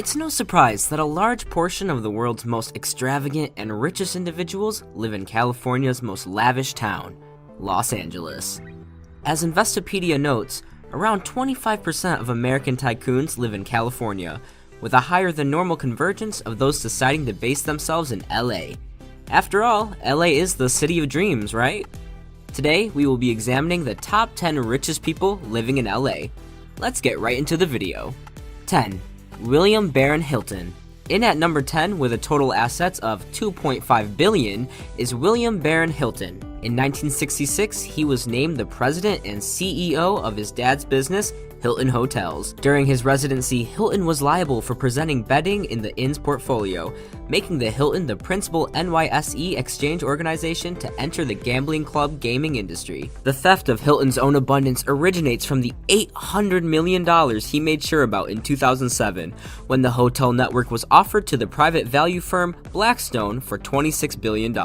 It's no surprise that a large portion of the world's most extravagant and richest individuals live in California's most lavish town, Los Angeles. As Investopedia notes, around 25% of American tycoons live in California, with a higher than normal convergence of those deciding to base themselves in LA. After all, LA is the city of dreams, right? Today, we will be examining the top 10 richest people living in LA. Let's get right into the video. 10. William Baron Hilton. In at number 10 with a total assets of $2.5 billion is William Baron Hilton. In 1966, he was named the president and CEO of his dad's business, Hilton Hotels. During his residency, Hilton was liable for presenting betting in the inn's portfolio, making the Hilton the principal NYSE exchange organization to enter the gambling club gaming industry. The theft of Hilton's own abundance originates from the $800 million he made sure about in 2007, when the hotel network was offered to the private value firm Blackstone for $26 billion.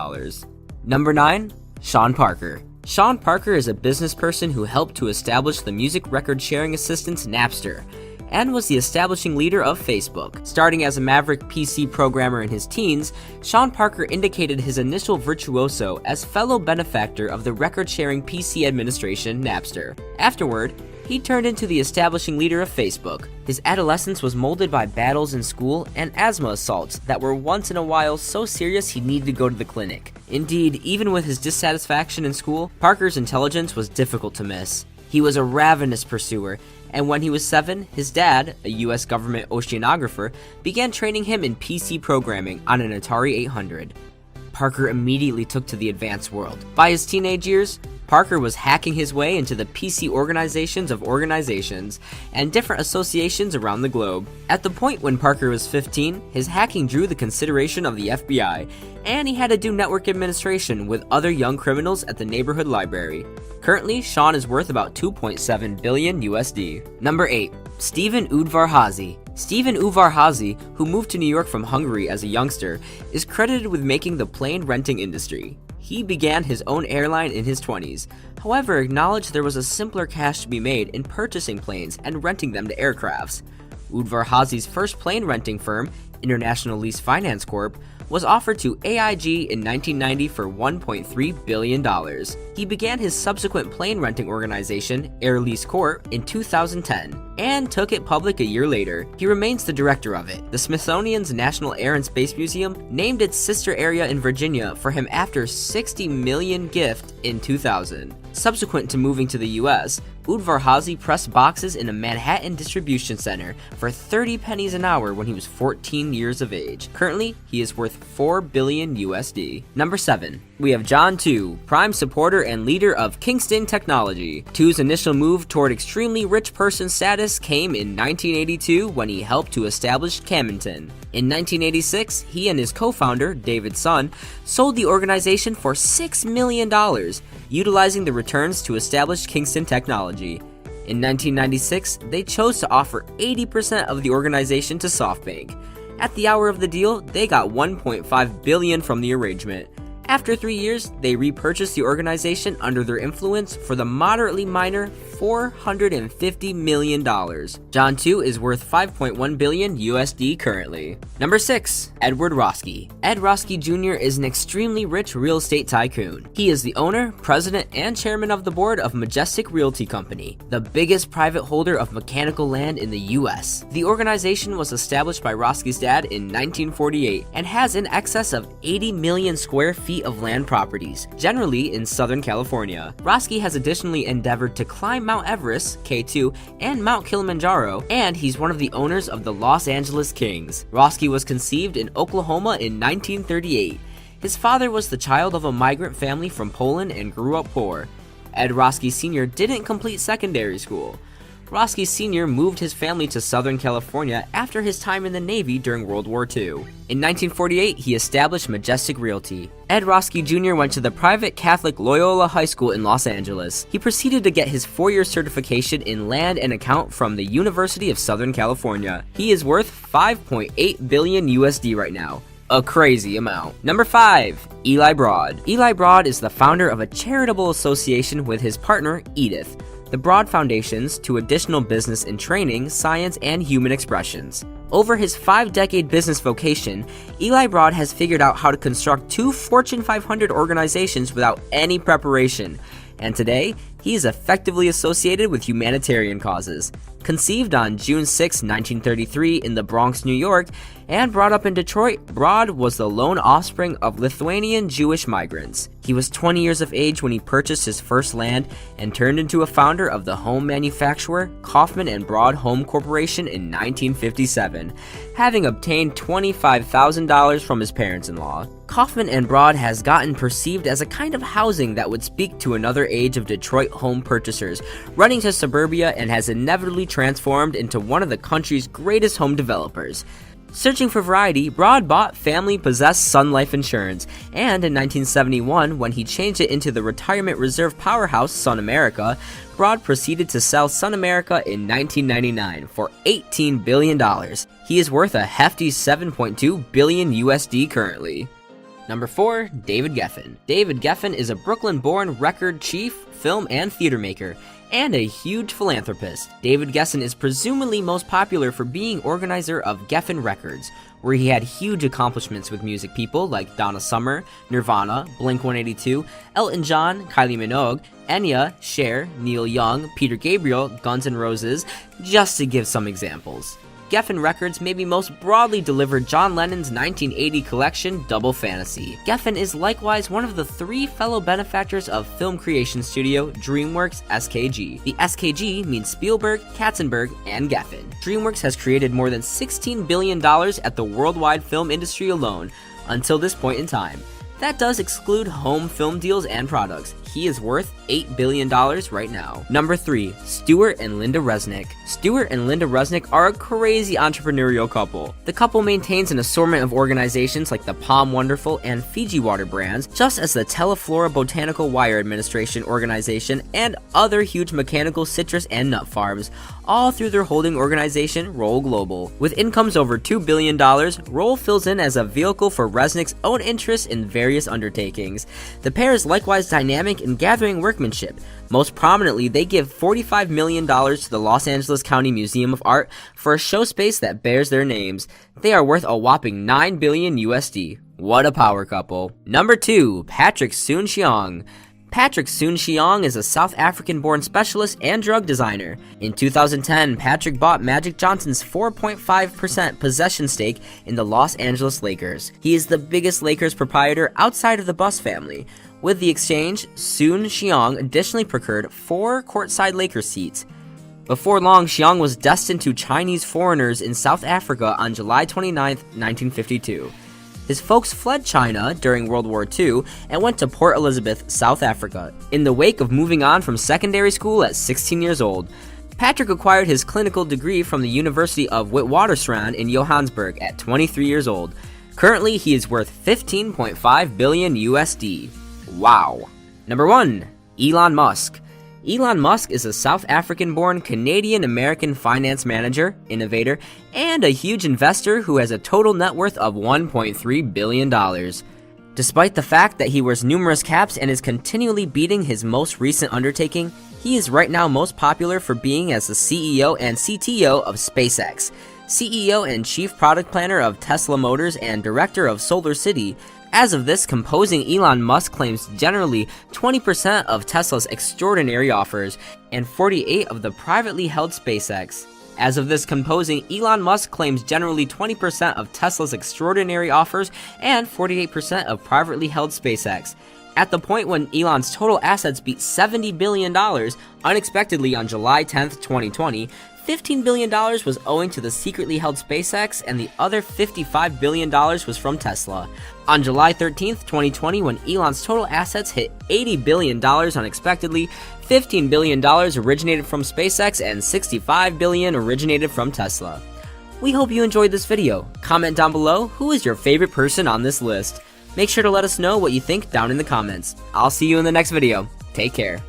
Number 9. Sean Parker. Sean Parker is a business person who helped to establish the music record sharing assistance Napster, and was the establishing leader of Facebook. Starting as a maverick PC programmer in his teens, Sean Parker indicated his initial virtuoso as fellow benefactor of the record-sharing PC administration Napster. Afterward, he turned into the establishing leader of Facebook. His adolescence was molded by battles in school and asthma assaults that were once in a while so serious he needed to go to the clinic. Indeed, even with his dissatisfaction in school, Parker's intelligence was difficult to miss. He was a ravenous pursuer, and when he was 7, his dad, a US government oceanographer, began training him in PC programming on an Atari 800. Parker immediately took to the advanced world. By his teenage years, Parker was hacking his way into the PC organizations of organizations and different associations around the globe. At the point when Parker was 15, his hacking drew the consideration of the FBI, and he had to do network administration with other young criminals at the neighborhood library. Currently, Sean is worth about $2.7 billion USD. Number 8. Stephen Udvar-Hazy. Stephen Udvar-Hazy, who moved to New York from Hungary as a youngster, is credited with making the plane renting industry. He began his own airline in his 20s, however acknowledged there was a simpler cash to be made in purchasing planes and renting them to aircrafts. Udvar-Hazy's first plane renting firm, International Lease Finance Corp., was offered to AIG in 1990 for $1.3 billion. He began his subsequent plane renting organization, Air Lease Corp., in 2010, and took it public a year later. He remains the director of it. The Smithsonian's National Air and Space Museum named its sister area in Virginia for him after $60 million gift in 2000. Subsequent to moving to the US, Udvar-Hazy pressed boxes in a Manhattan distribution center for 30 pennies an hour when he was 14 years of age. Currently, he is worth $4 billion USD. Number 7. We have John Tu, prime supporter and leader of Kingston Technology. Tu's initial move toward extremely rich person status came in 1982 when he helped to establish Camdenton. In 1986, he and his co-founder, David Sun, sold the organization for $6 million, utilizing the returns to establish Kingston Technology. In 1996, they chose to offer 80% of the organization to SoftBank. At the hour of the deal, they got $1.5 billion from the arrangement. After 3 years, they repurchased the organization under their influence for the moderately minor $450 million. John Tu is worth $5.1 billion USD currently. Number 6. Edward Roski. Ed Roski Jr. is an extremely rich real estate tycoon. He is the owner, president, and chairman of the board of Majestic Realty Company, the biggest private holder of mechanical land in the US. The organization was established by Roski's dad in 1948 and has in excess of 80 million square feet of land properties, generally in Southern California. Roski has additionally endeavored to climb Mount Everest, K2, and Mount Kilimanjaro, and he's one of the owners of the Los Angeles Kings. Roski was conceived in Oklahoma in 1938. His father was the child of a migrant family from Poland and grew up poor. Ed Roski Sr. didn't complete secondary school. Roski Sr. moved his family to Southern California after his time in the Navy during World War II. In 1948, he established Majestic Realty. Ed Roski Jr. went to the private Catholic Loyola High School in Los Angeles. He proceeded to get his 4-year certification in land and account from the University of Southern California. He is worth $5.8 billion USD right now. A crazy amount. Number 5. Eli Broad. Eli Broad is the founder of a charitable association with his partner, Edith. the Broad Foundations to additional business in training, science, and human expressions. Over his 5-decade business vocation, Eli Broad has figured out how to construct 2 Fortune 500 organizations without any preparation, and today, he is effectively associated with humanitarian causes. Conceived on June 6, 1933 in the Bronx, New York, and brought up in Detroit, Broad was the lone offspring of Lithuanian Jewish migrants. He was 20 years of age when he purchased his first land and turned into a founder of the home manufacturer Kaufman and Broad Home Corporation in 1957, having obtained $25,000 from his parents-in-law. Kaufman and Broad has gotten perceived as a kind of housing that would speak to another age of Detroit home purchasers, running to suburbia, and has inevitably transformed into one of the country's greatest home developers. Searching for variety, Broad bought family-possessed Sun Life Insurance, and in 1971, when he changed it into the retirement reserve powerhouse Sun America, Broad proceeded to sell Sun America in 1999 for $18 billion. He is worth a hefty $7.2 billion USD currently. Number 4, David Geffen. David Geffen is a Brooklyn-born record chief, film and theater maker, and a huge philanthropist. David Geffen is presumably most popular for being organizer of Geffen Records, where he had huge accomplishments with music people like Donna Summer, Nirvana, Blink-182, Elton John, Kylie Minogue, Enya, Cher, Neil Young, Peter Gabriel, Guns N' Roses, just to give some examples. Geffen Records maybe most broadly delivered John Lennon's 1980 collection, Double Fantasy. Geffen is likewise one of the 3 fellow benefactors of film creation studio DreamWorks SKG. The SKG means Spielberg, Katzenberg, and Geffen. DreamWorks has created more than $16 billion at the worldwide film industry alone, until this point in time. That does exclude home film deals and products. He is worth $8 billion right now. Number 3, Stuart and Linda Resnick. Stuart and Linda Resnick are a crazy entrepreneurial couple. The couple maintains an assortment of organizations like the Palm Wonderful and Fiji Water brands, just as the Teleflora Botanical Wire Administration organization and other huge mechanical citrus and nut farms, all through their holding organization, Roll Global. With incomes over $2 billion, Roll fills in as a vehicle for Resnick's own interests in various undertakings. The pair is likewise dynamic in gathering workmanship. Most prominently, they give $45 million to the Los Angeles County Museum of Art for a show space that bears their names. They are worth a whopping $9 billion USD. What a power couple. Number 2, Patrick Soon-Shiong. Patrick Soon-Shiong is a South African-born specialist and drug designer. In 2010, Patrick bought Magic Johnson's 4.5% possession stake in the Los Angeles Lakers. He is the biggest Lakers proprietor outside of the Buss family. With the exchange, Soon-Shiong additionally procured 4 courtside Lakers seats. Before long, Shiong was destined to Chinese foreigners in South Africa on July 29, 1952. His folks fled China during World War II and went to Port Elizabeth, South Africa, in the wake of moving on from secondary school at 16 years old. Patrick acquired his clinical degree from the University of Witwatersrand in Johannesburg at 23 years old. Currently, he is worth $15.5 billion USD. Wow. Number 1, Elon Musk. Elon Musk is a South African-born Canadian-American finance manager, innovator, and a huge investor who has a total net worth of $1.3 billion. Despite the fact that he wears numerous caps and is continually beating his most recent undertaking, he is right now most popular for being as the CEO and CTO of SpaceX, CEO and Chief Product Planner of Tesla Motors, and Director of Solar City. As of this composing, Elon Musk claims generally 20% of Tesla's extraordinary offers and 48% of the privately held SpaceX. As of this composing, Elon Musk claims generally 20% of Tesla's extraordinary offers and 48% of privately held SpaceX. At the point when Elon's total assets beat $70 billion, unexpectedly on July 10, 2020, $15 billion was owing to the secretly held SpaceX, and the other $55 billion was from Tesla. On July 13, 2020, when Elon's total assets hit $80 billion unexpectedly, $15 billion originated from SpaceX and $65 billion originated from Tesla. We hope you enjoyed this video. Comment down below who is your favorite person on this list. Make sure to let us know what you think down in the comments. I'll see you in the next video. Take care.